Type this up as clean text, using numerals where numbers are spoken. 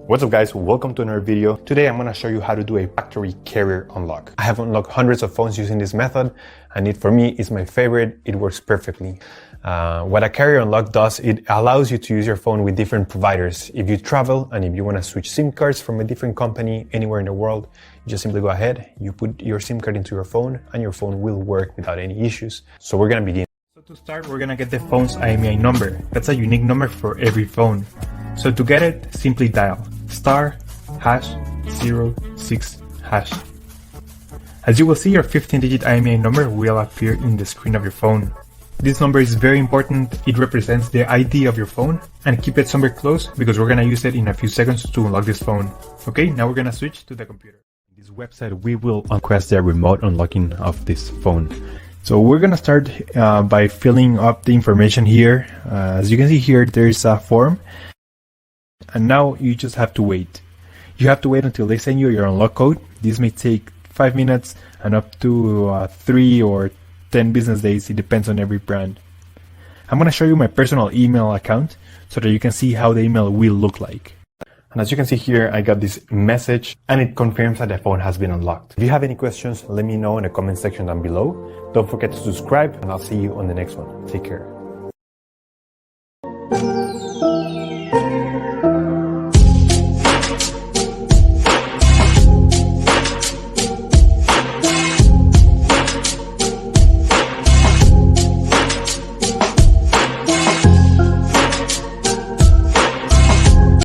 What's up guys, welcome to another video. Today I'm going to show you how to do a factory carrier unlock. I have unlocked hundreds of phones using this method and for me it's my favorite. It works perfectly. What a carrier unlock does, it allows you to use your phone with different providers. If you travel and if you want to switch SIM cards from a different company anywhere in the world, you just simply go ahead, you put your SIM card into your phone and your phone will work without any issues. So we're going to begin. So to start, we're going to get the phone's IMEI number. That's a unique number for every phone. So to get it, simply dial *#06#. As you will see, your 15-digit IMEI number will appear in the screen of your phone. This number is very important. It represents the ID of your phone, and keep it somewhere close because we're going to use it in a few seconds to unlock this phone. Okay, now we're going to switch to the computer. In this website, we will request the remote unlocking of this phone. So we're going to start by filling up the information here. As you can see here, there's a form. And now you just have to wait. You have to wait until they send you your unlock code. This may take 5 minutes and up to 3 or 10 business days. It depends on every brand. I'm going to show you my personal email account so that you can see how the email will look like. And as you can see here, I got this message and it confirms that the phone has been unlocked. If you have any questions, let me know in the comment section down below. Don't forget to subscribe and I'll see you on the next one. Take care.